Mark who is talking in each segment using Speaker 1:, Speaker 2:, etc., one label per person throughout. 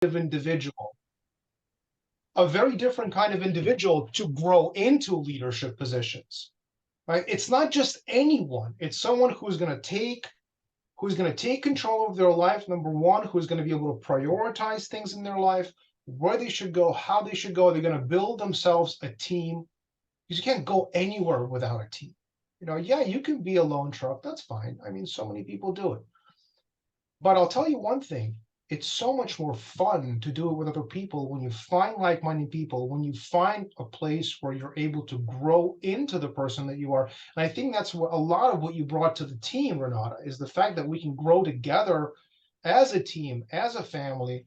Speaker 1: individual, a very different kind of individual to grow into leadership positions, right? It's not just anyone. It's someone who's going to take control of their life, number one, who's going to be able to prioritize things in their life, where they should go, how they should go. They're going to build themselves a team, because you can't go anywhere without a team. Yeah, you can be a lone truck. That's fine. I mean, so many people do it. But I'll tell you one thing, it's so much more fun to do it with other people when you find like-minded people, when you find a place where you're able to grow into the person that you are. And I think that's what a lot of what you brought to the team, Renata, is the fact that we can grow together as a team, as a family,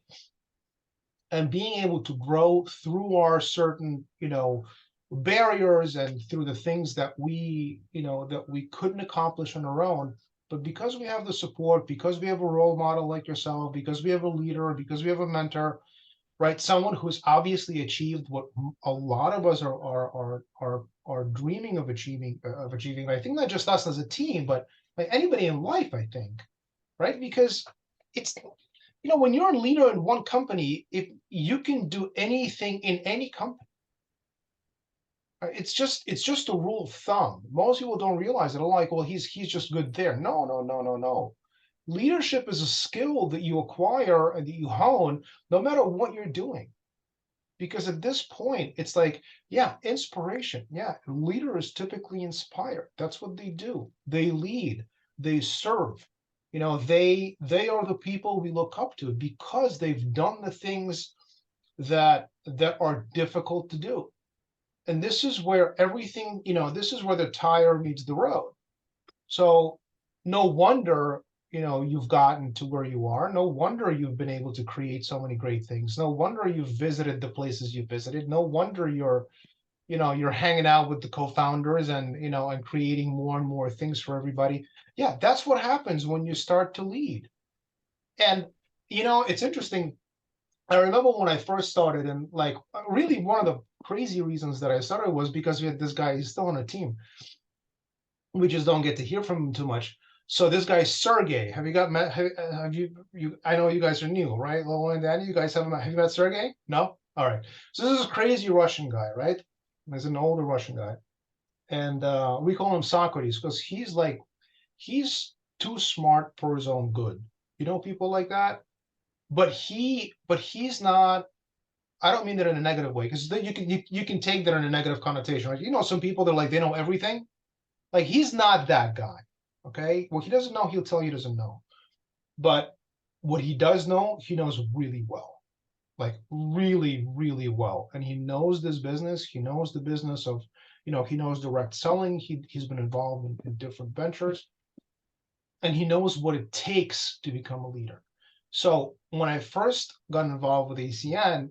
Speaker 1: and being able to grow through our certain, barriers and through the things that we couldn't accomplish on our own. But because we have the support, because we have a role model like yourself, because we have a leader, because we have a mentor, right? Someone who's obviously achieved what a lot of us are dreaming of achieving. I think not just us as a team, but like anybody in life, I think, right? Because it's when you're a leader in one company, if you can do anything in any company. It's just a rule of thumb. Most people don't realize it. They're like, well, he's just good there. No, no, no, no, no. Leadership is a skill that you acquire and that you hone no matter what you're doing. Because at this point, it's like, yeah, inspiration. Yeah, leaders typically inspire. That's what they do. They lead, they serve. They are the people we look up to because they've done the things that are difficult to do. And this is where everything, this is where the tire meets the road. So no wonder, you've gotten to where you are. No wonder you've been able to create so many great things. No wonder you've visited the places you visited. No wonder you're hanging out with the co-founders and creating more and more things for everybody. Yeah, that's what happens when you start to lead. And, it's interesting. I remember when I first started, and like really one of the crazy reasons that I started was because we had this guy, he's still on a team. We just don't get to hear from him too much. So this guy Sergey, have you got met? Have you? I know you guys are new, right? Lolo and Danny, you guys have you met Sergey? No. All right. So this is a crazy Russian guy, right? He's an older Russian guy, and we call him Socrates because he's too smart for his own good. People like that. But he's not. I don't mean that in a negative way, because you can take that in a negative connotation, right? Some people, they're like they know everything. Like he's not that guy. Okay, what he doesn't know, he'll tell you he doesn't know. But what he does know, he knows really well, like really, really well. And he knows this business. He knows the business of, he knows direct selling. He's been involved in different ventures, and he knows what it takes to become a leader. So when I first got involved with ACN,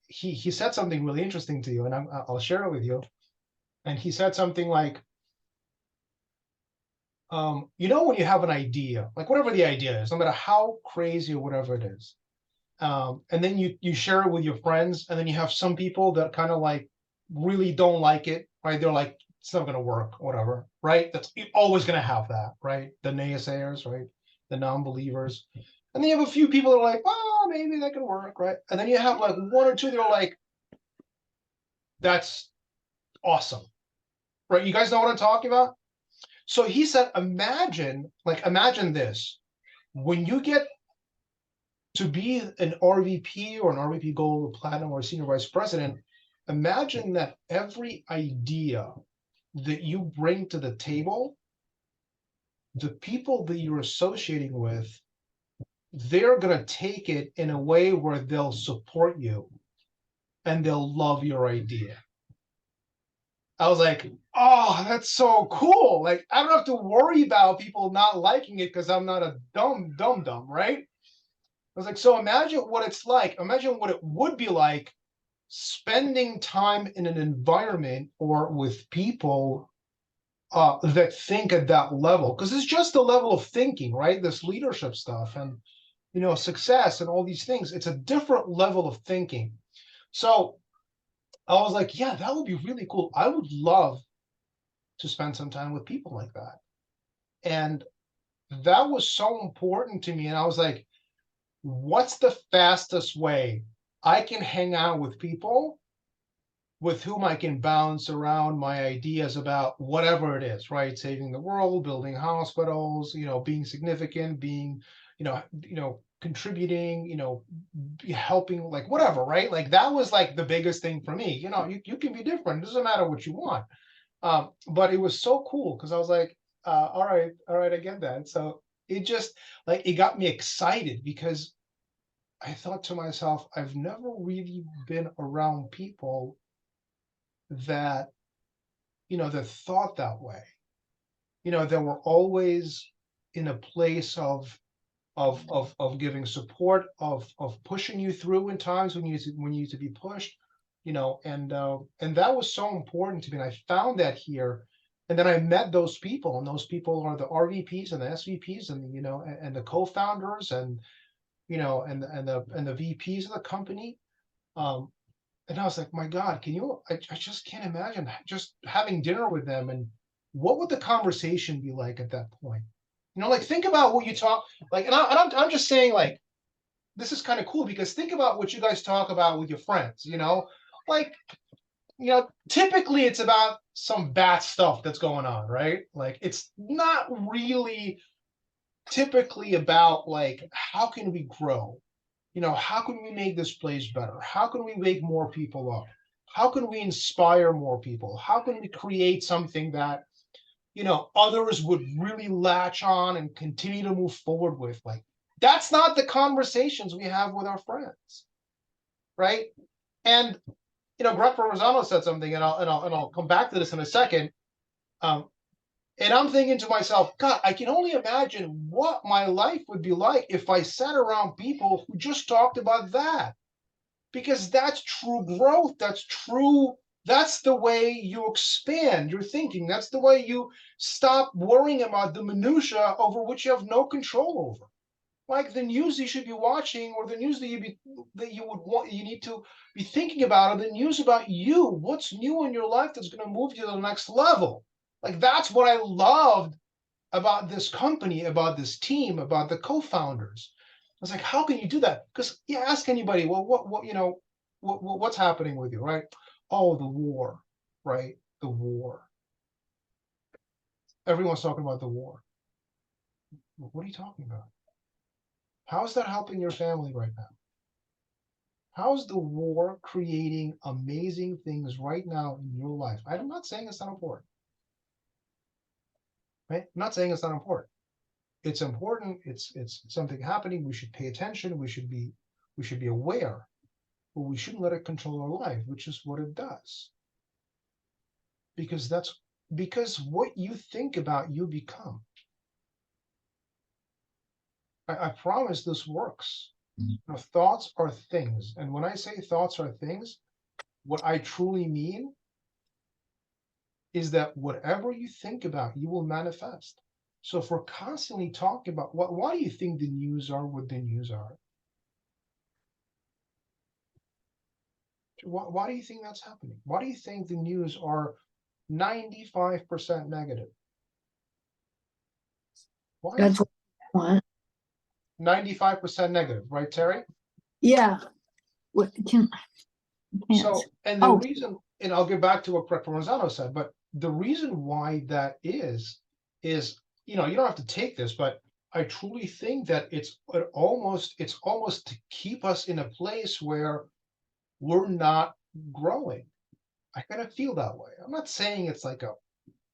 Speaker 1: he said something really interesting to you, and I'll share it with you. And he said something like, when you have an idea, like whatever the idea is, no matter how crazy or whatever it is, and then you share it with your friends, and then you have some people that kind of like really don't like it, right? They're like, it's not going to work, whatever, right? That's you're always going to have that, right? The naysayers, right? The non-believers. And then you have a few people that are like, oh, maybe that can work, right? And then you have like one or two that are like, that's awesome, right? You guys know what I'm talking about? So he said, imagine this. When you get to be an RVP or an RVP Gold, Platinum, or Senior Vice President, imagine that every idea that you bring to the table, the people that you're associating with, they're going to take it in a way where they'll support you and they'll love your idea. I was like, oh, that's so cool. Like, I don't have to worry about people not liking it because I'm not a dumb, right? I was like, so imagine what it's like. Imagine what it would be like spending time in an environment or with people that think at that level. Because it's just a level of thinking, right? This leadership stuff and, success and all these things. It's a different level of thinking. So I was like, yeah, that would be really cool. I would love to spend some time with people like that. And that was so important to me. And I was like, what's the fastest way I can hang out with people with whom I can bounce around my ideas about whatever it is, right? Saving the world, building hospitals, being significant, being, contributing, helping, like whatever, right? Like that was like the biggest thing for me. You can be different. It doesn't matter what you want. But it was so cool because I was like, all right, I get that. So it just like it got me excited because I thought to myself, I've never really been around people that that thought that way, that were always in a place of giving support, of pushing you through in times when you need to be pushed, and that was so important to me. And I found that here, and then I met those people, and those people are the RVPs and the SVPs and and the co-founders and and the VPs of the company. Um, and I was like, my God, I just can't imagine just having dinner with them. And what would the conversation be like at that point? Like think about what you talk like, and I'm just saying, like, this is kind of cool because think about what you guys talk about with your friends, like, typically it's about some bad stuff that's going on, right? Like, it's not really typically about like, how can we grow? How can we make this place better? How can we wake more people up? How can we inspire more people? How can we create something that, others would really latch on and continue to move forward with? Like, that's not the conversations we have with our friends, right? And, Greg Rosano said something, and I'll come back to this in a second. Um, and I'm thinking to myself, God, I can only imagine what my life would be like if I sat around people who just talked about that. Because that's true growth. That's the way you expand your thinking. That's the way you stop worrying about the minutia over which you have no control over. Like the news you should be watching, or the news that you need to be thinking about, or the news about you. What's new in your life that's going to move you to the next level? Like that's what I loved about this company, about this team, about the co-founders. I was like, how can you do that? Because you ask anybody, well, what's happening with you, right? Oh, the war, right? The war. Everyone's talking about the war. What are you talking about? How is that helping your family right now? How's the war creating amazing things right now in your life? I'm not saying it's not important, right? I'm not saying it's not important. It's important. It's something happening. We should pay attention. We should be aware, but we shouldn't let it control our life, which is what it does. Because what you think about, you become. I promise this works. Thoughts are things, and when I say thoughts are things, what I truly mean is that whatever you think about, you will manifest. So if we're constantly talking about why do you think the news are what the news are? Why do you think that's happening? Why do you think the news are 95% negative? Why is
Speaker 2: That's what I want.
Speaker 1: 95% negative, right, Terry?
Speaker 2: Yeah. What can
Speaker 1: So, and the
Speaker 2: Oh,
Speaker 1: reason, and I'll get back to what Provenzano said, but the reason why that is, you don't have to take this, but I truly think that it's almost to keep us in a place where we're not growing. I kind of feel that way. I'm not saying it's like a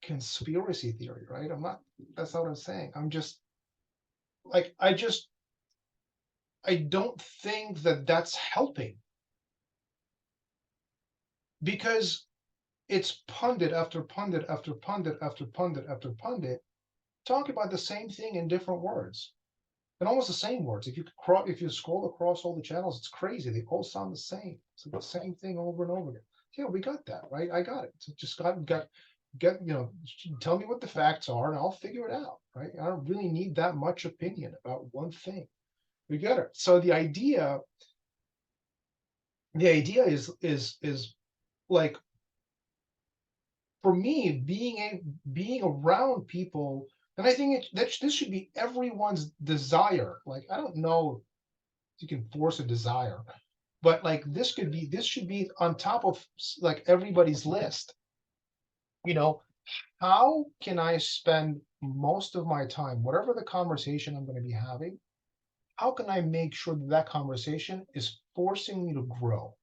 Speaker 1: conspiracy theory, right? That's not what I'm saying. I'm just like, I don't think that that's helping because it's pundit after pundit after pundit after pundit after pundit talking about the same thing in different words and almost the same words. If you scroll across all the channels, it's crazy. They all sound the same. It's like the same thing over and over again. Yeah, we got that, right? I got it. So just get tell me what the facts are and I'll figure it out, right? I don't really need that much opinion about one thing. We get it. So the idea is like, for me, being around people, and I think that this should be everyone's desire. Like, I don't know you can force a desire, but like this should be on top of like everybody's list. You know, how can I spend most of my time, whatever the conversation I'm going to be having, how can I make sure that that conversation is forcing me to grow?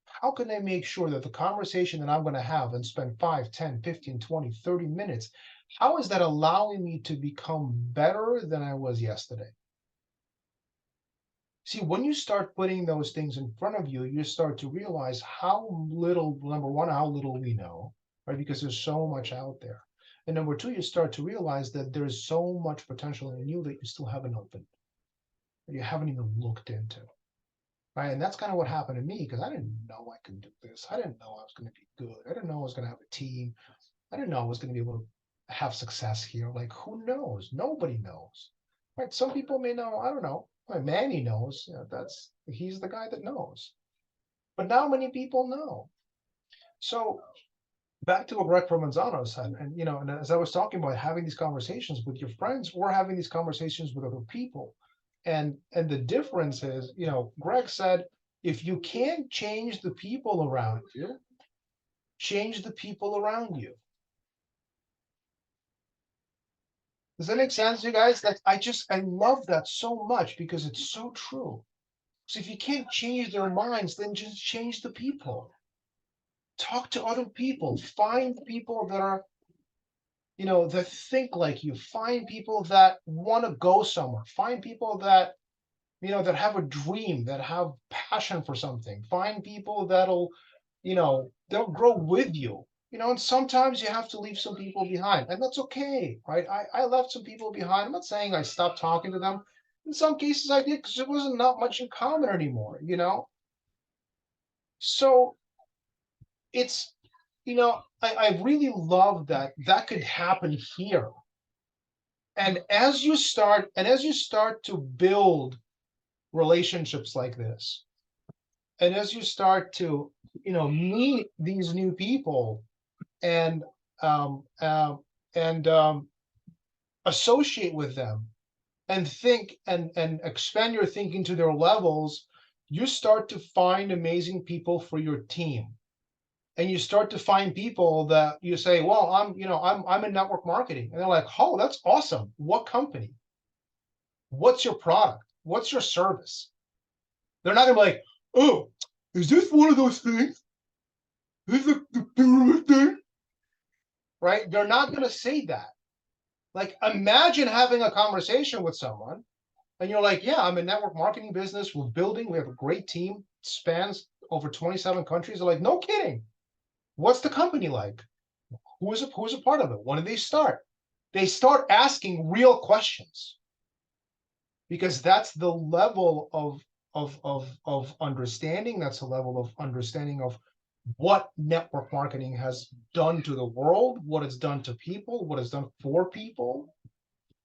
Speaker 1: How can I make sure that the conversation that I'm going to have and spend 5, 10, 15, 20, 30 minutes, how is that allowing me to become better than I was yesterday? See, when you start putting those things in front of you, you start to realize how little, number one, how little we know, right? Because there's so much out there. And number two, you start to realize that there's so much potential in you that you still haven't opened, that you haven't even looked into. Right. And that's kind of what happened to me because I didn't know I could do this. I didn't know I was going to be good. I didn't know I was going to have a team. I didn't know I was going to be able to have success here. Like, who knows? Nobody knows. Right. Some people may know. I don't know. Manny knows. He's the guy that knows. But not many people know. So back to what Greg Provenzano said, and as I was talking about having these conversations with your friends or having these conversations with other people, and the difference is, Greg said, if you can't change the people around you, change the people around you. Does that make sense, you guys? I love that so much because it's so true. So if you can't change their minds, then just change the people. Talk to other people. Find people that are, that think like you. Find people that want to go somewhere. Find people that that have a dream, that have passion for something. Find people they'll grow with you. And sometimes you have to leave some people behind, and that's okay, right? I left some people behind. I'm not saying I stopped talking to them. In some cases I did because there wasn't not much in common anymore. So it's, I really love that could happen here. And as you start to build relationships like this, and as you start to meet these new people and um, uh, and associate with them and think and expand your thinking to their levels, you start to find amazing people for your team, and you start to find people that you say, well, I'm in network marketing, and they're like, oh, that's awesome. What company? What's your product? What's your service? They're not gonna be like, oh, is this one of those things? Is it the pyramid thing? Right? They're not going to say that. Like, imagine having a conversation with someone and you're like, yeah, I'm in network marketing business. We have a great team, spans over 27 countries. They're like, no kidding. What's the company like? Who's a part of it? When did they start? They start asking real questions because that's the level of understanding. That's the level of understanding of what network marketing has done to the world, what it's done to people, what it's done for people,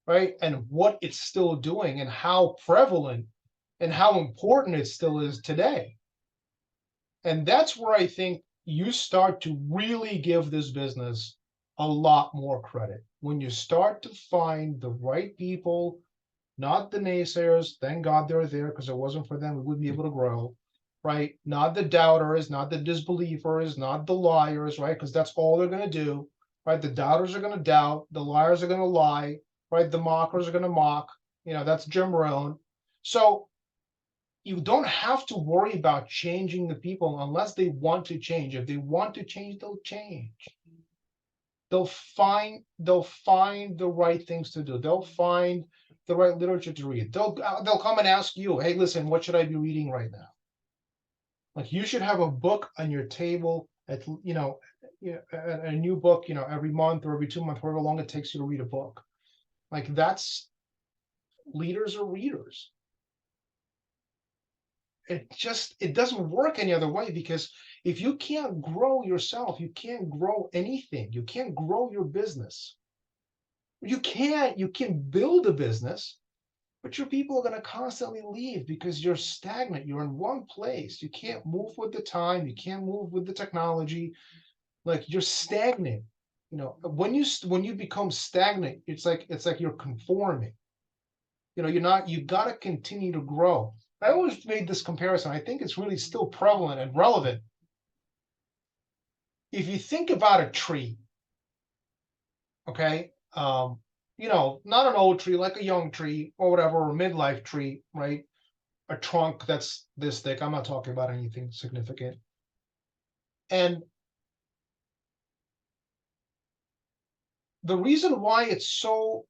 Speaker 1: right? And what it's still doing and how prevalent and how important it still is today. And that's where I think you start to really give this business a lot more credit. When you start to find the right people, not the naysayers, thank God they're there because if it wasn't for them, we wouldn't be able to grow, right? Not the doubters, not the disbelievers, not the liars, right? Because that's all they're going to do, right? The doubters are going to doubt, the liars are going to lie, right? The mockers are going to mock. That's Jim Rohn. So you don't have to worry about changing the people unless they want to change. If they want to change, they'll change. They'll find the right things to do. They'll find the right literature to read. They'll come and ask you, hey, listen, what should I be reading right now? Like, you should have a book on your table a new book, every month or every 2 months, however long it takes you to read a book. Like, that's leaders or readers. It doesn't work any other way, because if you can't grow yourself, you can't grow anything. You can't grow your business. You can build a business, but your people are going to constantly leave because you're stagnant. You're in one place. You can't move with the time. You can't move with the technology. Like, you're stagnant. When you become stagnant, it's like you're conforming. you got to continue to grow. I always made this comparison. I think it's really still prevalent and relevant. If you think about a tree, okay, not an old tree, like a young tree or whatever, or a midlife tree, right? A trunk that's this thick. I'm not talking about anything significant. And the reason why it's so,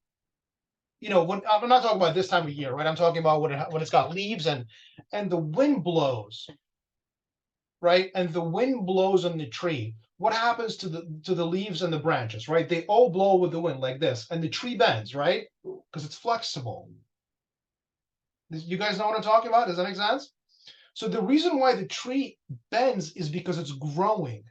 Speaker 1: when I'm not talking about this time of year, right? I'm talking about when it's got leaves and the wind blows, right? And the wind blows on the tree. What happens to the leaves and the branches, right? They all blow with the wind like this, and the tree bends, right? Because it's flexible. You guys know what I'm talking about? Does that make sense? So the reason why the tree bends is because it's growing.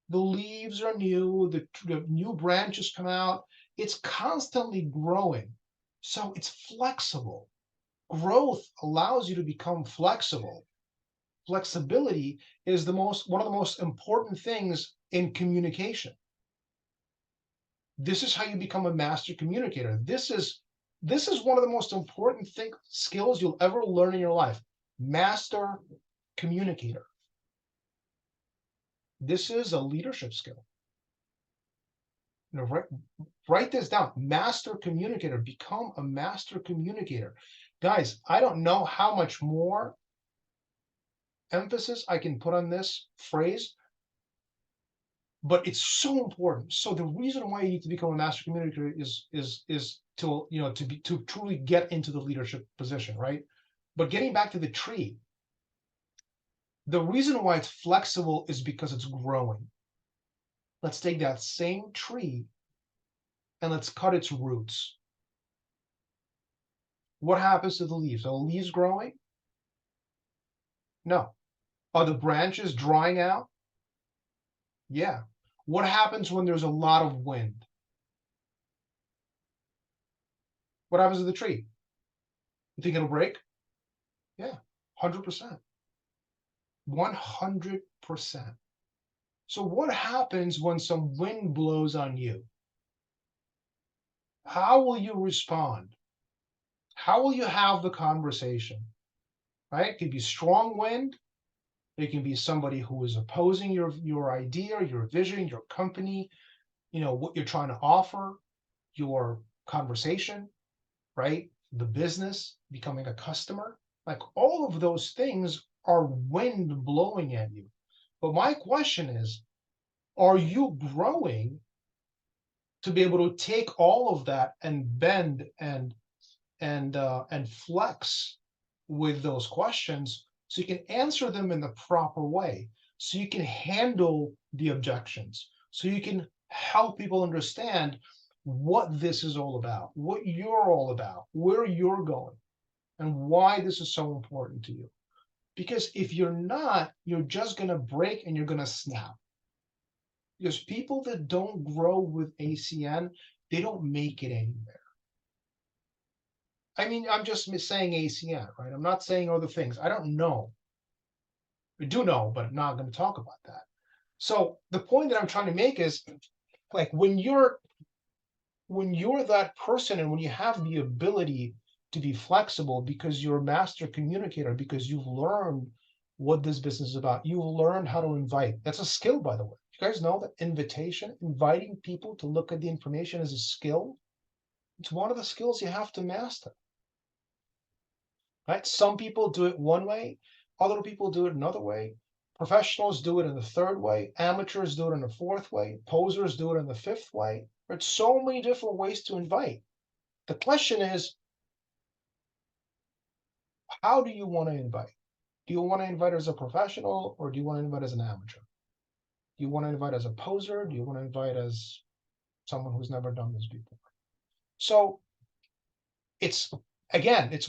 Speaker 1: The leaves are new, the new branches come out. It's constantly growing. So it's flexible. Growth allows you to become flexible. Flexibility is one of the most important things in communication. This is how you become a master communicator. This is one of the most important skills you'll ever learn in your life. Master communicator. This is a leadership skill. Write this down. Master communicator. Become a master communicator. Guys, I don't know how much more emphasis I can put on this phrase, but it's so important. So the reason why you need to become a master communicator is to to truly get into the leadership position, right? But getting back to the tree, the reason why it's flexible is because it's growing. Let's take that same tree and let's cut its roots. What happens to the leaves? Are the leaves growing? No. Are the branches drying out? Yeah. What happens when there's a lot of wind? What happens to the tree? You think it'll break? Yeah, 100%. 100%. So what happens when some wind blows on you? How will you respond? How will you have the conversation? Right? It could be strong wind. It can be somebody who is opposing your idea, your vision, your company, what you're trying to offer, your conversation, right? The business, becoming a customer. Like all of those things are wind blowing at you. But my question is, are you growing to be able to take all of that and bend and flex with those questions so you can answer them in the proper way, so you can handle the objections, so you can help people understand what this is all about, what you're all about, where you're going, and why this is so important to you. Because if you're not, you're just going to break and you're going to snap. Because people that don't grow with ACN, they don't make it anywhere. I mean, I'm just saying ACN, right? I'm not saying other things. I don't know. I do know, but I'm not going to talk about that. So the point that I'm trying to make is, like, when you're that person and when you have the ability to be flexible because you're a master communicator, because you've learned what this business is about, you've learned how to invite. That's a skill, by the way. You guys know that inviting people to look at the information is a skill. It's one of the skills you have to master. Right? Some people do it one way, other people do it another way. Professionals do it in the third way, amateurs do it in the fourth way, posers do it in the fifth way. There's so many different ways to invite. The question is, how do you want to invite? Do you want to invite as a professional or do you want to invite as an amateur? Do you want to invite as a poser? Do you want to invite as someone who's never done this before? So it's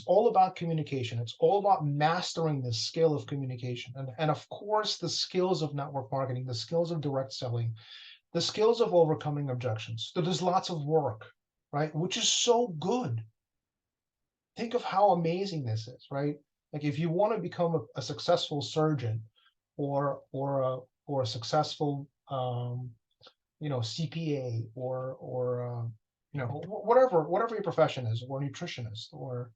Speaker 1: all about communication. It's all about mastering the skill of communication. And of course, the skills of network marketing, the skills of direct selling, the skills of overcoming objections. So there's lots of work, right? Which is so good. Think of how amazing this is, right? Like if you want to become a successful surgeon or a successful CPA or whatever your profession is, or a nutritionist, or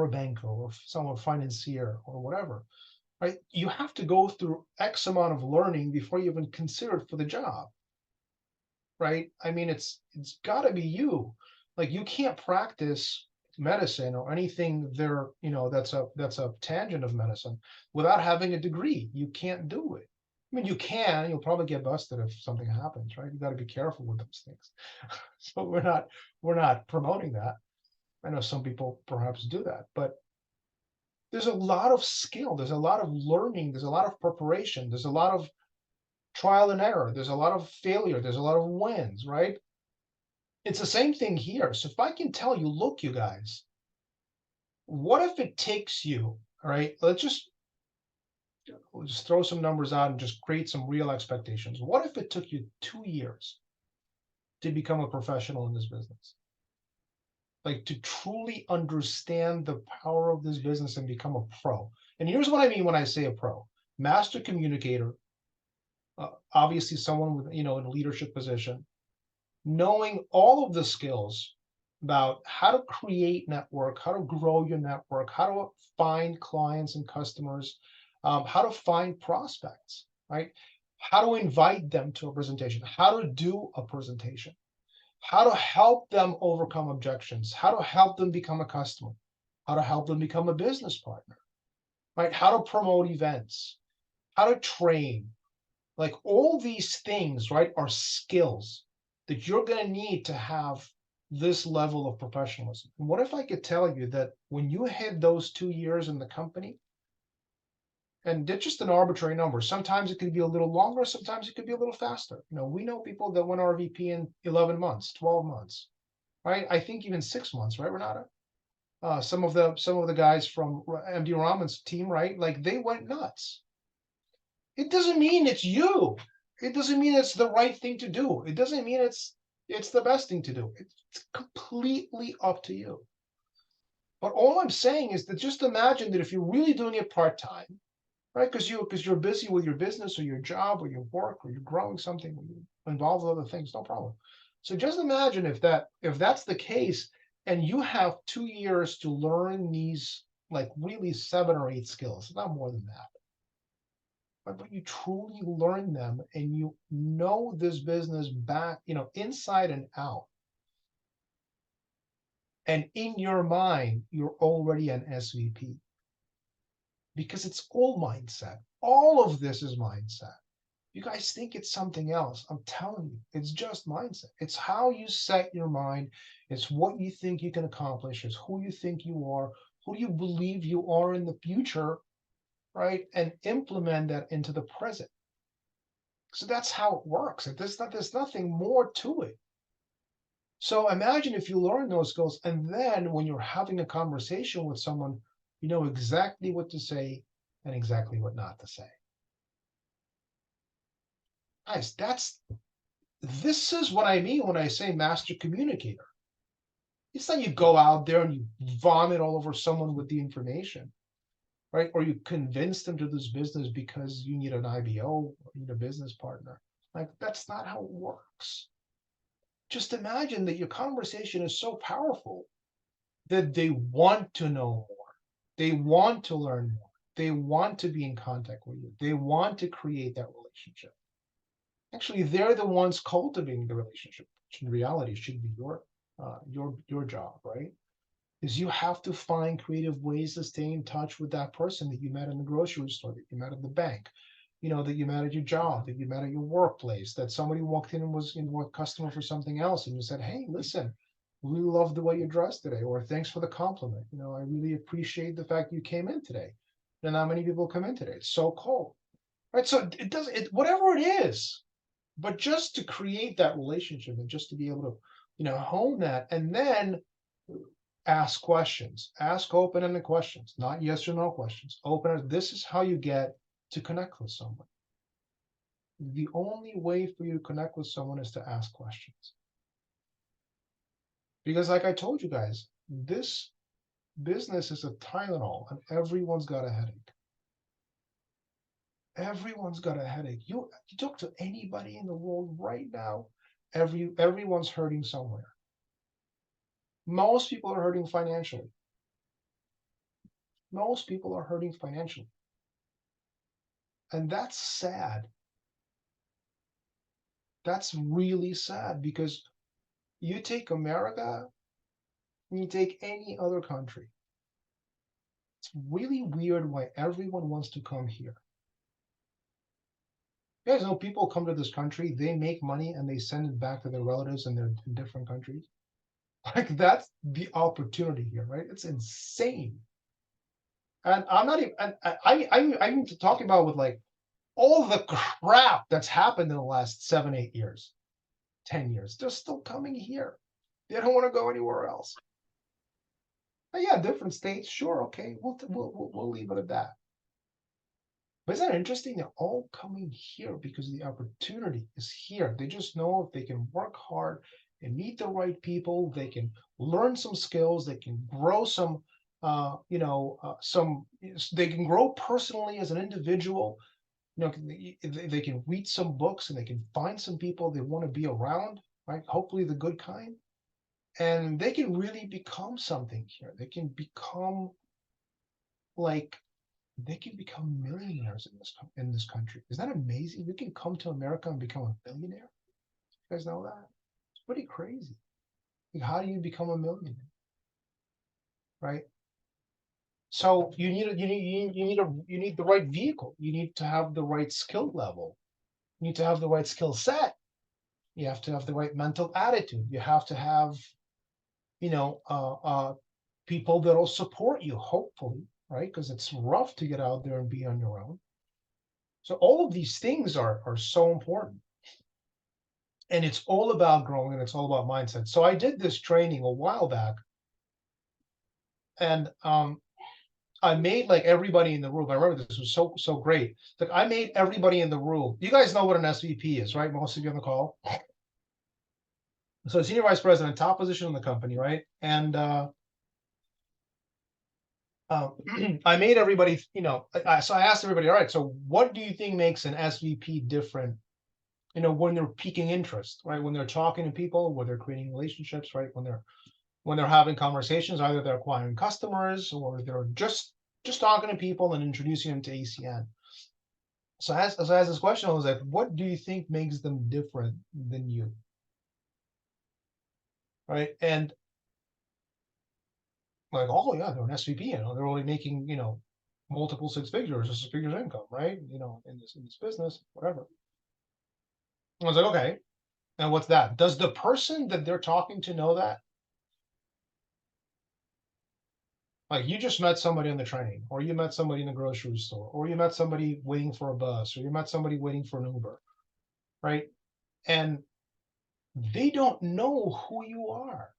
Speaker 1: a banker, or someone financier, or whatever, right? You have to go through X amount of learning before you even consider it for the job, right? I mean, it's got to be you. Like, you can't practice medicine or anything there, that's a tangent of medicine without having a degree. You can't do it. I mean, you can. You'll probably get busted if something happens, right? You got to be careful with those things. So we're not promoting that. I know some people perhaps do that, but there's a lot of skill, there's a lot of learning, there's a lot of preparation, there's a lot of trial and error, there's a lot of failure, there's a lot of wins, right? It's the same thing here. So if I can tell you, look, you guys, what if it takes you, all right, we'll just throw some numbers out and just create some real expectations. What if it took you 2 years to become a professional in this business? Like, to truly understand the power of this business and become a pro. And here's what I mean when I say a pro: master communicator, obviously someone with, in a leadership position, knowing all of the skills about how to create network, how to grow your network, how to find clients and customers, how to find prospects, right? How to invite them to a presentation, how to do a presentation, how to help them overcome objections, how to help them become a customer, how to help them become a business partner, right? How to promote events, how to train. Like, all these things, right, are skills that you're going to need to have this level of professionalism. And what if I could tell you that when you hit those 2 years in the company, and they're just an arbitrary number, sometimes it could be a little longer, sometimes it could be a little faster. We know people that went RVP in 11 months, 12 months, right? I think even 6 months, right, Renata? Some of the guys from MD Rahman's team, right? Like, they went nuts. It doesn't mean it's you. It doesn't mean it's the right thing to do. It doesn't mean it's the best thing to do. It's completely up to you. But all I'm saying is that just imagine that if you're really doing it part-time, right? Because you're busy with your business or your job or your work, or you're growing something, or you're involved with other things, no problem. So just imagine if that's the case, and you have 2 years to learn these, like, really 7 or 8 skills, not more than that. But you truly learn them, and you know this business back, inside and out. And in your mind, you're already an SVP, because it's all mindset. All of this is mindset. You guys think it's something else. I'm telling you, it's just mindset. It's how you set your mind. It's what you think you can accomplish. It's who you think you are. Who do you believe you are in the future, right? And implement that into the present. So that's how it works. There's nothing more to it. So imagine if you learn those skills, and then when you're having a conversation with someone, you know exactly what to say and exactly what not to say. Guys, this is what I mean when I say master communicator. It's not you go out there and you vomit all over someone with the information, right? Or you convince them to this business because you need an IBO, or you need a business partner. Like, that's not how it works. Just imagine that your conversation is so powerful that they want to know more. They want to learn more. They want to be in contact with you. They want to create that relationship. Actually, they're the ones cultivating the relationship, which in reality should be your job, right? Is you have to find creative ways to stay in touch with that person that you met in the grocery store, that you met at the bank, that you met at your job, that you met at your workplace, that somebody walked in and was a customer for something else, and you said, "Hey, listen, really love the way you dressed today," or "Thanks for the compliment. I really appreciate the fact you came in today." And not many people come in today. It's so cold, right? So whatever it is, but just to create that relationship, and just to be able to, hone that, and then ask questions, ask open-ended questions, not yes or no questions. This is how you get to connect with someone. The only way for you to connect with someone is to ask questions. Because, like I told you guys, this business is a Tylenol, and everyone's got a headache. Everyone's got a headache. You talk to anybody in the world right now, everyone's hurting somewhere. Most people are hurting financially. Most people are hurting financially. And that's sad. That's really sad, because you take America and you take any other country. It's really weird why everyone wants to come here. You guys know people come to this country, they make money and they send it back to their relatives in different countries. Like, that's the opportunity here, right? It's insane. And I'm not even, I'm talking about with like all the crap that's happened in the last 7, 8 years, 10 years. They're still coming here. They don't want to go anywhere else. And yeah, different states, sure, okay, we'll leave it at that. But isn't that interesting? They're all coming here because the opportunity is here. They just know if they can work hard and meet the right people, they can learn some skills, they can grow some, they can grow personally as an individual. They can read some books and they can find some people they want to be around, right? Hopefully the good kind. And they can really become something here. They can become like they can become millionaires in this country. Is that amazing? You can come to America and become a billionaire. You guys know that? It's pretty crazy. Like, how do you become a millionaire? Right? So you need the right vehicle. You need to have the right skill level. You need to have the right skill set. You have to have the right mental attitude. You have to have, you know, people that'll support you, hopefully, right? Because it's rough to get out there and be on your own. So all of these things are so important. And it's all about growing and it's all about mindset. So I did this training a while back, and I made like everybody in the room. I remember this was so great. Like, I made everybody in the room. You guys know what an SVP is, right? Most of you on the call. So senior vice president, top position in the company, right? And I made everybody, so I asked everybody, all right, so what do you think makes an SVP different? When they're piquing interest, right? When they're talking to people, when they're creating relationships, right? When they're having conversations, either they're acquiring customers or they're just talking to people and introducing them to ACN. So as I asked this question, I was like, what do you think makes them different than you? Right? And like, oh yeah, they're an SVP, they're only making, multiple six figures or 6 figures income, right? In this business, whatever. I was like, okay, and what's that? Does the person that they're talking to know that? Like, you just met somebody on the train, or you met somebody in the grocery store, or you met somebody waiting for a bus, or you met somebody waiting for an Uber, right? And they don't know who you are.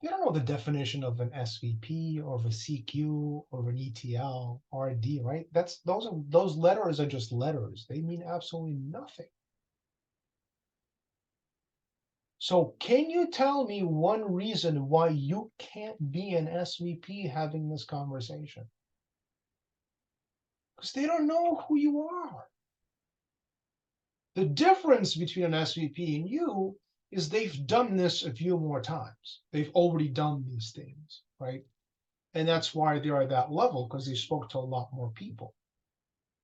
Speaker 1: They don't know the definition of an SVP or of a CQ or an ETL, RD, right? Those letters are just letters. They mean absolutely nothing. So can you tell me one reason why you can't be an SVP having this conversation? Because they don't know who you are. The difference between an SVP and you is they've done this a few more times. They've already done these things, right? And that's why they're at that level, because they spoke to a lot more people.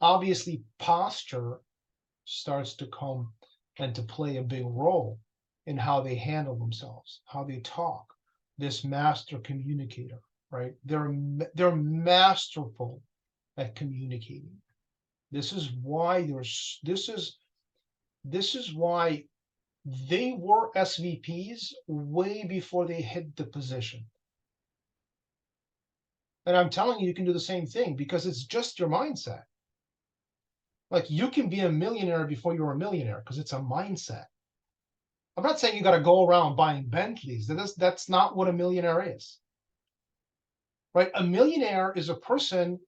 Speaker 1: Obviously, posture starts to come and to play a big role in how they handle themselves, how they talk. This master communicator, right? They're masterful at communicating. This is why this is why they were SVPs way before they hit the position. And I'm telling you, you can do the same thing, because it's just your mindset. Like, you can be a millionaire before you're a millionaire, because it's a mindset. I'm not saying you got to go around buying Bentleys. That's not what a millionaire is. Right? A millionaire is a person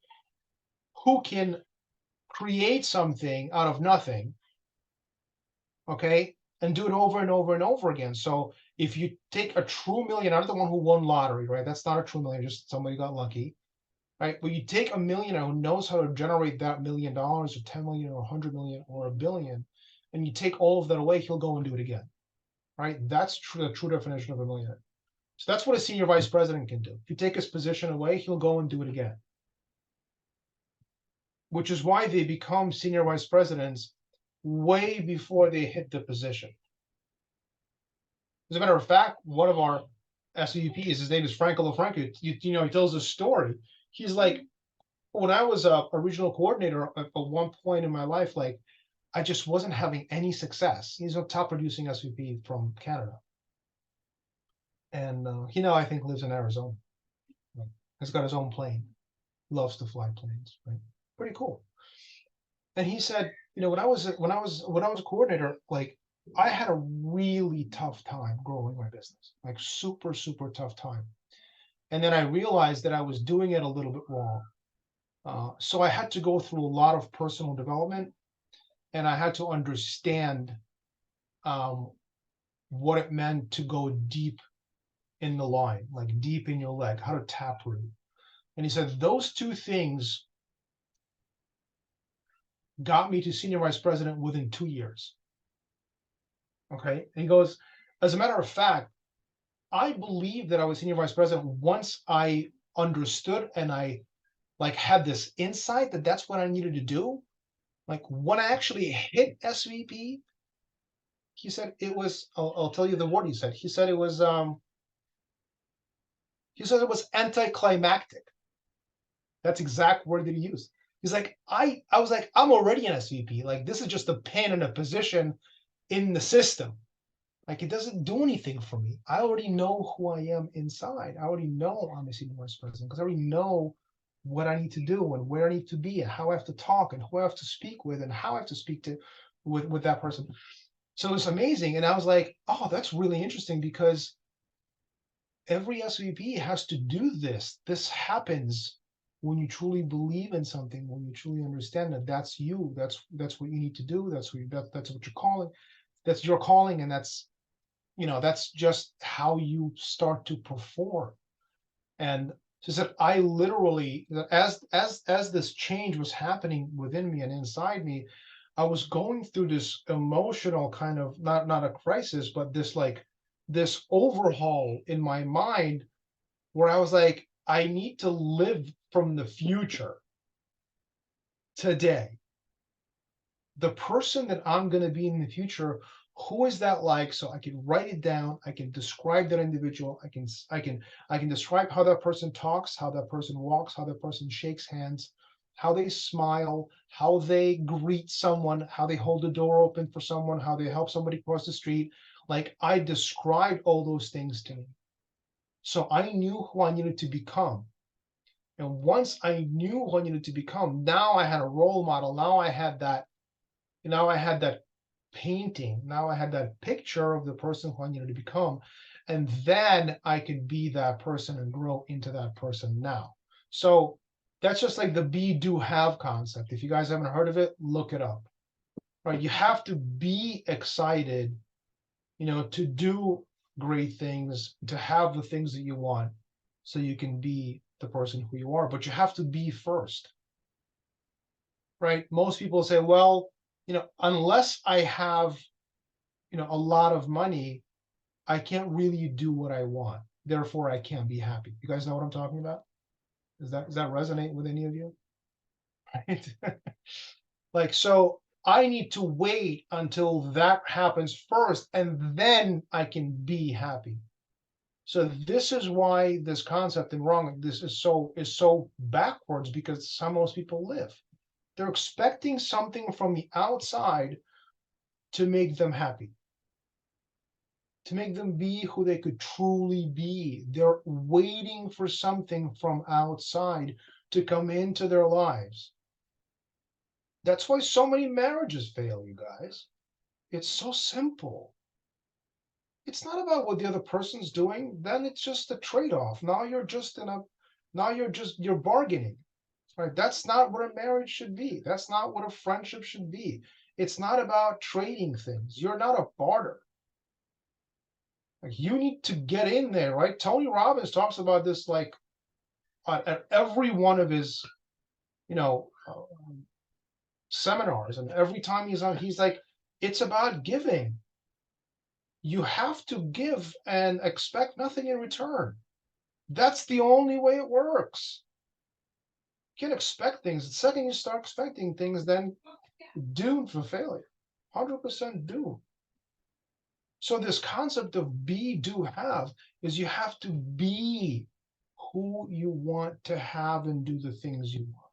Speaker 1: who can create something out of nothing, okay, and do it over and over and over again. So if you take a true millionaire, not the one who won lottery, right? That's not a true millionaire, just somebody got lucky, right? But you take a millionaire who knows how to generate that $1 million or 10 million or 100 million or a billion, and you take all of that away, he'll go and do it again, right? That's true, the true definition of a millionaire. So that's what a senior vice president can do. If you take his position away, he'll go and do it again. Which is why they become senior vice presidents way before they hit the position. As a matter of fact, one of our SVPs, his name is Franco LaFranco, you know, he tells a story. He's like, when I was a regional coordinator at one point in my life, like, I just wasn't having any success. He's a top producing SVP from Canada. And he now, I think, lives in Arizona. Right? He's got his own plane, loves to fly planes, right? Pretty cool. And he said, you know, when I was a coordinator, like, I had a really tough time growing my business, like super, super tough time. And then I realized that I was doing it a little bit wrong. So I had to go through a lot of personal development, and I had to understand what it meant to go deep in the line, like deep in your leg, how to taproot. And he said those two things got me to senior vice president within 2 years. Okay. And he goes, as a matter of fact, I believe that I was senior vice president once I understood and I like had this insight that that's what I needed to do. Like when I actually hit SVP, he said it was, I'll tell you the word he said. He said it was anticlimactic. That's exact word that he used. He's like, I was like, I'm already an SVP. Like, this is just a pin in a position in the system. Like, it doesn't do anything for me. I already know who I am inside. I already know I'm a senior vice president because I already know what I need to do and where I need to be and how I have to talk and who I have to speak with and how I have to speak to with that person. So it's amazing. And I was like, oh, that's really interesting because every SVP has to do this. This happens when you truly believe in something, when you truly understand that that's you, that's what you need to do, that's what you're calling, that's your calling, and that's, you know, that's just how you start to perform. And she said, I literally, as this change was happening within me and inside me, I was going through this emotional kind of not a crisis, but this overhaul in my mind where I was like, I need to live from the future today. The person that I'm going to be in the future, who is that like? So I can write it down. I can describe that individual. I can describe how that person talks, how that person walks, how that person shakes hands, how they smile, how they greet someone, how they hold the door open for someone, how they help somebody cross the street. Like I described all those things to me. So I knew who I needed to become. And once I knew who I needed to become, now I had a role model. Now I had that painting. Now I had that picture of the person who I needed to become. And then I could be that person and grow into that person now. So that's just like the be, do, have concept. If you guys haven't heard of it, look it up. Right? You have to be excited, you know, to do great things, to have the things that you want, so you can be the person who you are. But you have to be first, right? Most people say, well, you know, unless I have, you know, a lot of money, I can't really do what I want. Therefore, I can't be happy. You guys know what I'm talking about? Does that resonate with any of you? Right? Like, so I need to wait until that happens first, and then I can be happy. So this is why this concept and wrong, this is so backwards, because how most people live. They're expecting something from the outside to make them happy, to make them be who they could truly be. They're waiting for something from outside to come into their lives. That's why so many marriages fail, you guys. It's so simple. It's not about what the other person's doing. Then it's just a trade-off. Now you're you're bargaining, right? That's not what a marriage should be. That's not what a friendship should be. It's not about trading things. You're not a barter. Like you need to get in there, right? Tony Robbins talks about this like at every one of his, you know, seminars, and every time he's on, he's like, It's about giving. You have to give and expect nothing in return. That's the only way it works. You can't expect things. The second you start expecting things, then doomed for failure. 100% doomed. So this concept of be, do, have is you have to be who you want to have and do the things you want.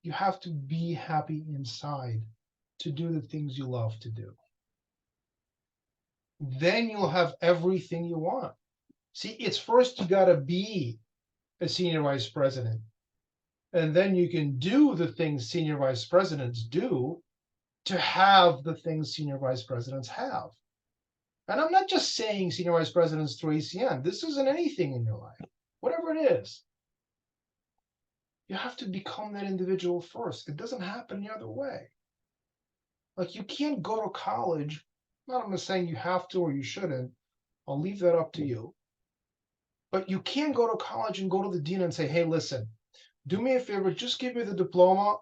Speaker 1: You have to be happy inside to do the things you love to do. Then you'll have everything you want. See, it's first you got to be a senior vice president, and then you can do the things senior vice presidents do to have the things senior vice presidents have. And I'm not just saying senior vice presidents through ACN. This isn't anything in your life, whatever it is. You have to become that individual first. It doesn't happen the other way. Like, you can't go to college. I'm not saying you have to or you shouldn't. I'll leave that up to you. But you can't go to college and go to the dean and say, hey, listen, do me a favor, just give me the diploma.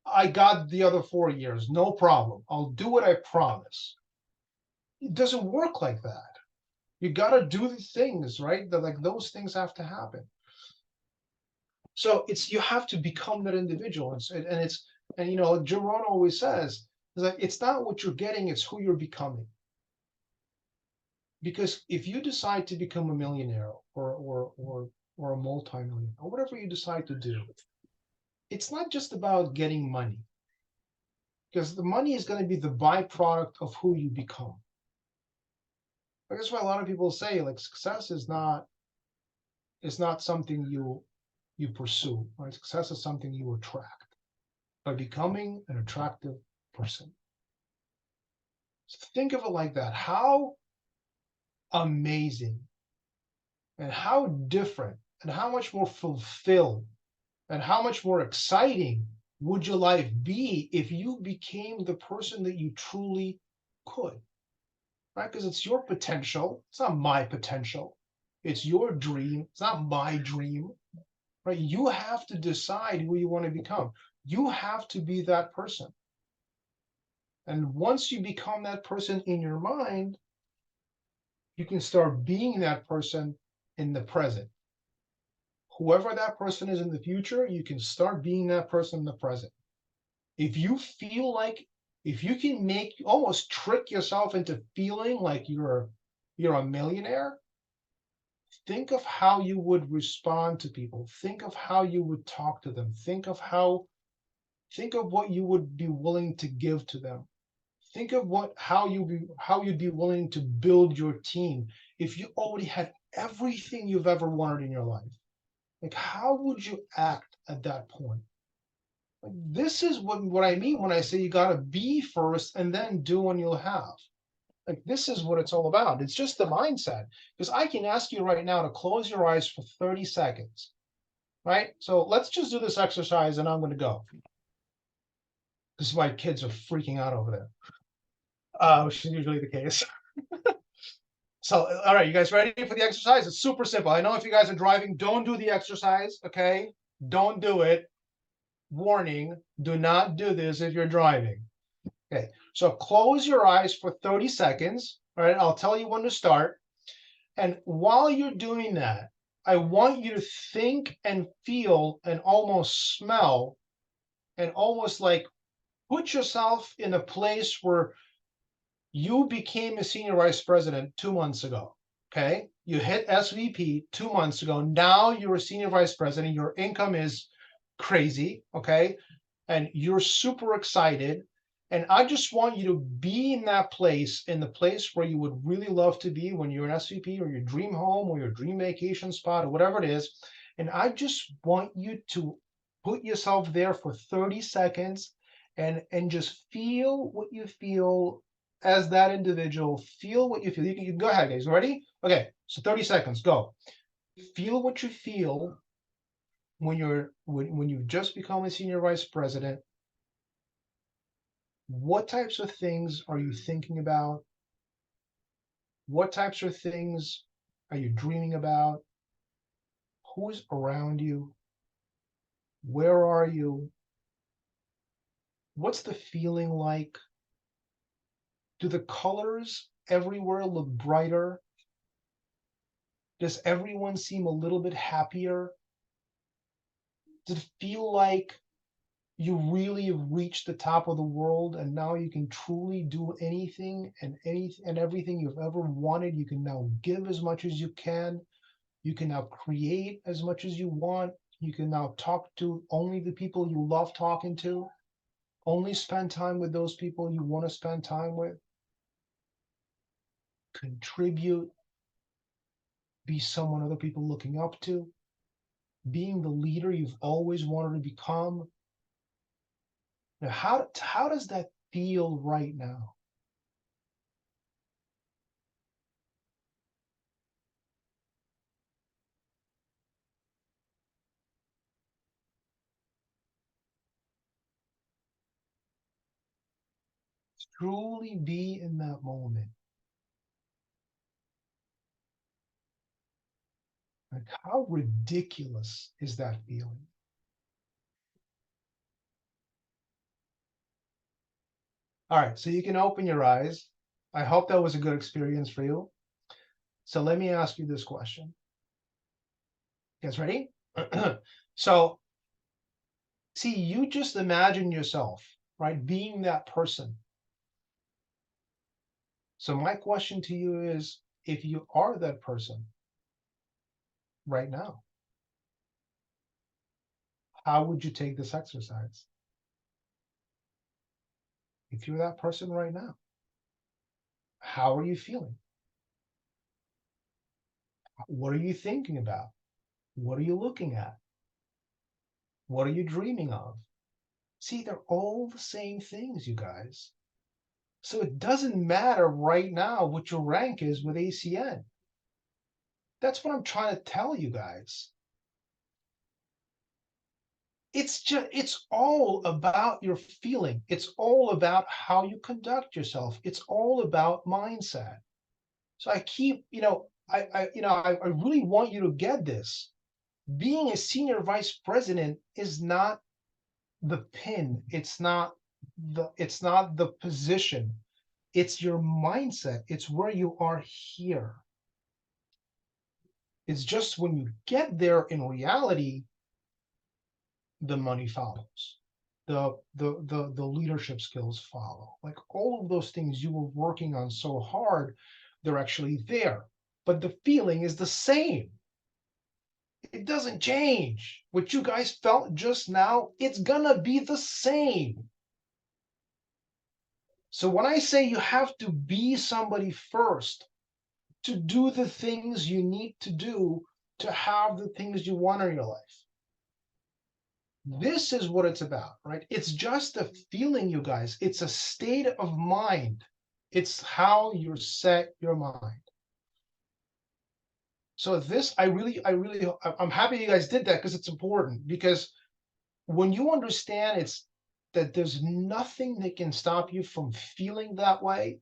Speaker 1: I got the other 4 years, no problem. I'll do what I promise. It doesn't work like that. You got to do the things, right? That, like, those things have to happen. So you have to become that individual. And you know, Jim Rohn always says, is that it's not what you're getting, it's who you're becoming. Because if you decide to become a millionaire or a multi-millionaire, or whatever you decide to do, it's not just about getting money. Because the money is going to be the byproduct of who you become. That's why a lot of people say, like, success is not something you pursue, right? Success is something you attract by becoming an attractive person. So think of it like that. How amazing and how different and how much more fulfilled and how much more exciting would your life be if you became the person that you truly could, right? Because it's your potential. It's not my potential. It's your dream. It's not my dream, right? You have to decide who you want to become. You have to be that person. And once you become that person in your mind, you can start being that person in the present. Whoever that person is in the future, you can start being that person in the present. If you feel like, if you can almost trick yourself into feeling like you're a millionaire, think of how you would respond to people. Think of how you would talk to them. Think of what you would be willing to give to them. Think of how you'd be willing to build your team if you already had everything you've ever wanted in your life. Like, how would you act at that point? Like, this is what I mean when I say you gotta be first and then do when you'll have. Like, this is what it's all about. It's just the mindset. Because I can ask you right now to close your eyes for 30 seconds, right? So let's just do this exercise and I'm gonna go. This is why kids are freaking out over there. Which is usually the case. So, all right, you guys ready for the exercise? It's super simple. I know if you guys are driving, don't do the exercise, okay? Don't do it. Warning, do not do this if you're driving. Okay, so close your eyes for 30 seconds. All right, I'll tell you when to start. And while you're doing that, I want you to think and feel and almost smell and almost like put yourself in a place where you became a senior vice president 2 months ago. Okay, you hit SVP 2 months ago. Now you're a senior vice president. Your income is crazy. Okay, and you're super excited. And I just want you to be in that place, in the place where you would really love to be when you're an SVP, or your dream home or your dream vacation spot or whatever it is. And I just want you to put yourself there for 30 seconds and just feel what you feel as that individual. Feel what you feel. You can go ahead, guys. Ready? Okay, so 30 seconds, go. Feel what you feel when you've just become a senior vice president. What types of things are you thinking about? What types of things are you dreaming about? Who's around you? Where are you? What's the feeling like? Do the colors everywhere look brighter? Does everyone seem a little bit happier? Does it feel like you really have reached the top of the world and now you can truly do anything and everything you've ever wanted? You can now give as much as you can. You can now create as much as you want. You can now talk to only the people you love talking to. Only spend time with those people you want to spend time with. Contribute. Be someone other people looking up to. Being the leader you've always wanted to become. Now, how does that feel right now? Truly be in that moment. Like, how ridiculous is that feeling? All right, so you can open your eyes. I hope that was a good experience for you. So let me ask you this question. You guys ready? So, see, you just imagine yourself, right, being that person. So my question to you is, if you are that person right now, how would you take this exercise? If you're that person right now, how are you feeling? What are you thinking about? What are you looking at? What are you dreaming of? See, they're all the same things, you guys. So it doesn't matter right now what your rank is with ACN. That's what I'm trying to tell you guys. It's all about your feeling. It's all about how you conduct yourself. It's all about mindset. So I keep, I really want you to get this. Being a senior vice president is not the pin. It's not the position. It's your mindset. It's where you are here. It's just when you get there in reality, the money follows. The leadership skills follow. Like all of those things you were working on so hard, they're actually there. But the feeling is the same. It doesn't change. What you guys felt just now, it's gonna be the same. So when I say you have to be somebody first to do the things you need to do to have the things you want in your life, this is what it's about, right? It's just a feeling, you guys. It's a state of mind. It's how you set your mind. So this, I'm happy you guys did that because it's important. Because when you understand it's that there's nothing that can stop you from feeling that way,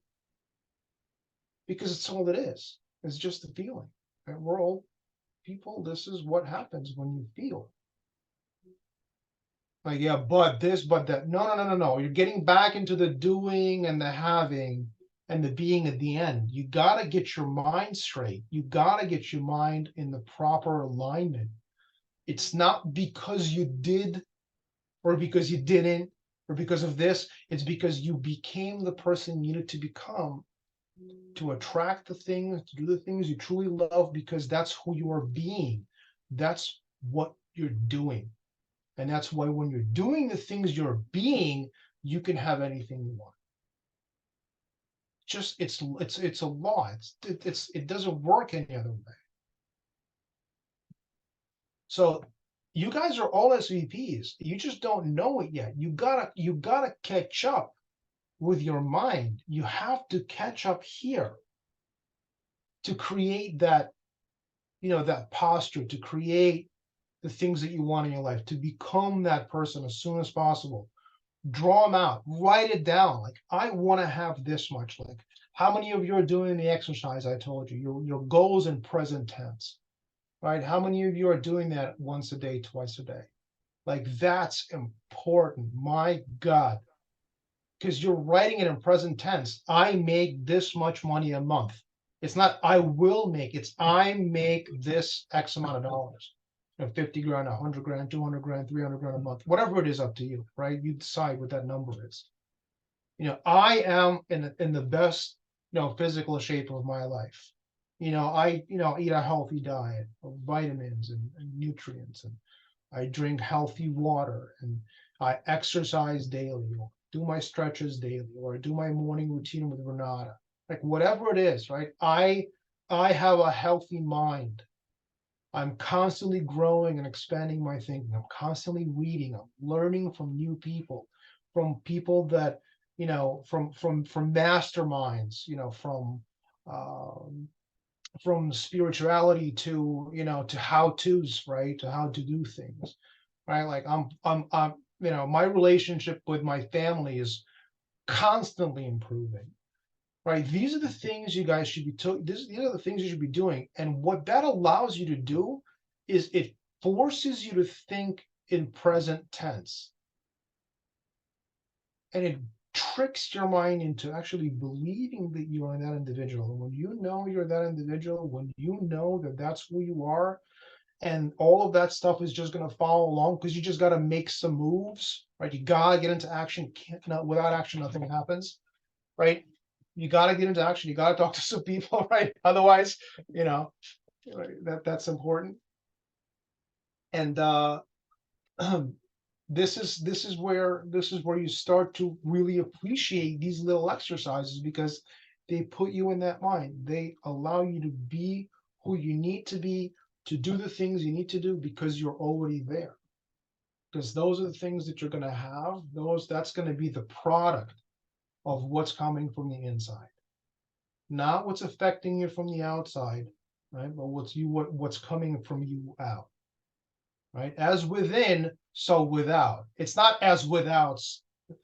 Speaker 1: because it's all it is. It's just a feeling. And we're all people. This is what happens when you feel. Like, yeah, but this, but that. No, no, no, no, no. You're getting back into the doing and the having and the being at the end. You got to get your mind straight. You got to get your mind in the proper alignment. It's not because you did or because you didn't or because of this. It's because you became the person you needed to become to attract the things, to do the things you truly love, because that's who you are being. That's what you're doing. And that's why when you're doing the things you're being, you can have anything you want. Just it's a law. It doesn't work any other way. So you guys are all SVPs. You just don't know it yet. You gotta catch up with your mind. You have to catch up here to create that, that posture, to create the things that you want in your life, to become that person as soon as possible. Draw them out, write it down. Like, I want to have this much. Like, how many of you are doing the exercise I told you? Your goals in present tense, right? How many of you are doing that once a day, twice a day? Like, that's important. My God. because you're writing it in present tense. I make this much money a month. It's not I will make, it's I make this X amount of dollars. 50 grand, 100 grand, 200 grand, 300 grand a month, whatever it is, up to you, right? You decide what that number is. I am in the best, physical shape of my life. I, eat a healthy diet of vitamins and nutrients, and I drink healthy water, and I exercise daily, or do my stretches daily, or I do my morning routine with Renata. Like whatever it is, right? I have a healthy mind. I'm constantly growing and expanding my thinking. I'm constantly reading. I'm learning from new people, from people that, from masterminds, um, from spirituality to, to how to's, right? To how to do things, right? Like I'm, my relationship with my family is constantly improving, right? These are the things you guys should be these are the things you should be doing. And what that allows you to do is it forces you to think in present tense. And it tricks your mind into actually believing that you are that individual. And when you know you're that individual, when you know that that's who you are, and all of that stuff is just going to follow along because you just got to make some moves, right? You got to get into action. Without action, nothing happens, right? You got to get into action. You got to talk to some people, right? Otherwise, that's important. And this is where you start to really appreciate these little exercises, because they put you in that mind. They allow you to be who you need to be, to do the things you need to do, because you're already there. Because those are the things that you're going to have. That's going to be the product of what's coming from the inside, not what's affecting you from the outside, right? But what's coming from you out, right? As within, so without. It's not as without,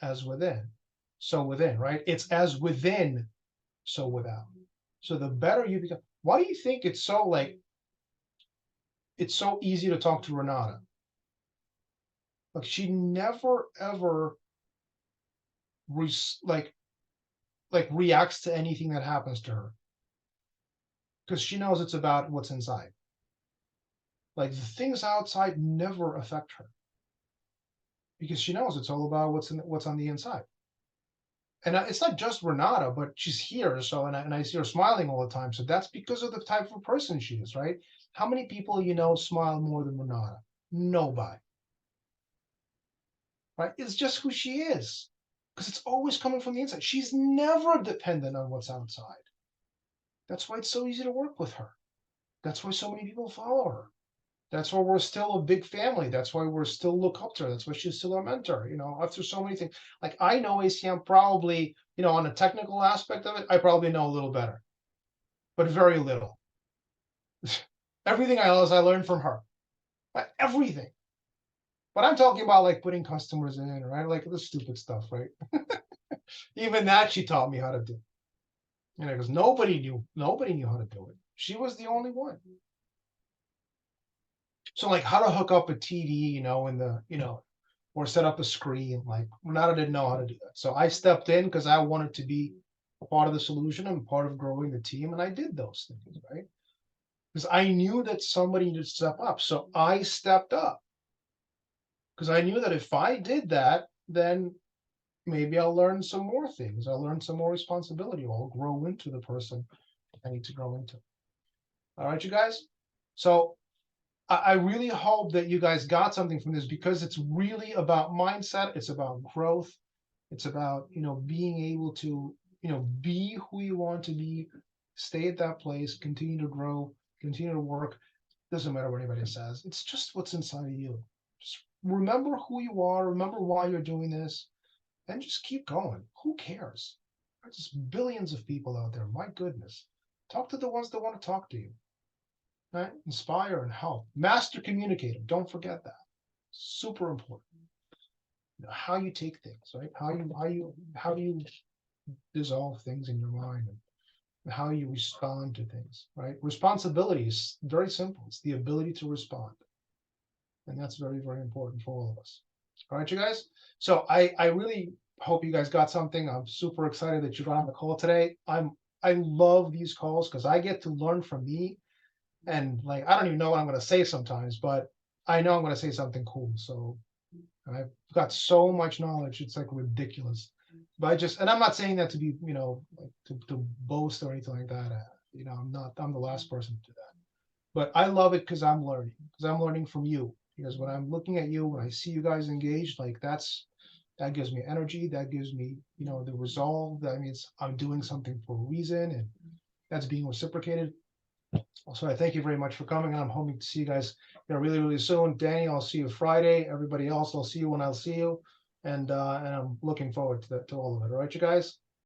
Speaker 1: as within, so within, right? It's as within, so without. So the better you become. Why do you think it's so easy to talk to Renata? Like she never ever like reacts to anything that happens to her, because she knows it's about what's inside. Like the things outside never affect her, because she knows it's all about what's on the inside. And it's not just Renata, but she's here. So, and I see her smiling all the time. So that's because of the type of person she is, right? How many people smile more than Renata? Nobody, right? It's just who she is, because it's always coming from the inside. She's never dependent on what's outside. That's why it's so easy to work with her. That's why so many people follow her. That's why we're still a big family. That's why we're still look up to her. That's why she's still our mentor. After so many things, like I know ACM probably, on a technical aspect of it, I probably know a little better, but very little. Everything else I learned from her, everything. But I'm talking about like putting customers in, right? Like the stupid stuff, right? Even that she taught me how to do. Because nobody knew how to do it. She was the only one. So like how to hook up a TV, or set up a screen. Like Renata didn't know how to do that. So I stepped in because I wanted to be a part of the solution and part of growing the team. And I did those things, right? Because I knew that somebody needed to step up. So I stepped up. Because I knew that if I did that, then maybe I'll learn some more things. I'll learn some more responsibility. I'll grow into the person I need to grow into. All right, you guys. So I really hope that you guys got something from this, because it's really about mindset. It's about growth. It's about, being able to, be who you want to be, stay at that place, continue to grow, continue to work. Doesn't matter what anybody says. It's just what's inside of you. Just remember who you are, remember why you're doing this, and just keep going. Who cares? There's just billions of people out there. My goodness. Talk to the ones that want to talk to you. Right? Inspire and help. Master communicator. Don't forget that. Super important. How you take things, right? How do you dissolve things in your mind, and how you respond to things, right? Responsibility is very simple. It's the ability to respond. And that's very, very important for all of us. All right, you guys. So I really hope you guys got something. I'm super excited that you're on the call today. I love these calls because I get to learn from me, and like I don't even know what I'm going to say sometimes, but I know I'm going to say something cool. So I've got so much knowledge, it's like ridiculous. But I just, and I'm not saying that to be, like to boast or anything like that. I'm the last person to do that. But I love it because I'm learning from you. Because when I'm looking at you, when I see you guys engaged, like that gives me energy. That gives me, the resolve. That means I'm doing something for a reason, and that's being reciprocated. So I thank you very much for coming, and I'm hoping to see you guys, really, really soon. Danny, I'll see you Friday. Everybody else, I'll see you when I'll see you, and I'm looking forward to all of it. All right, you guys.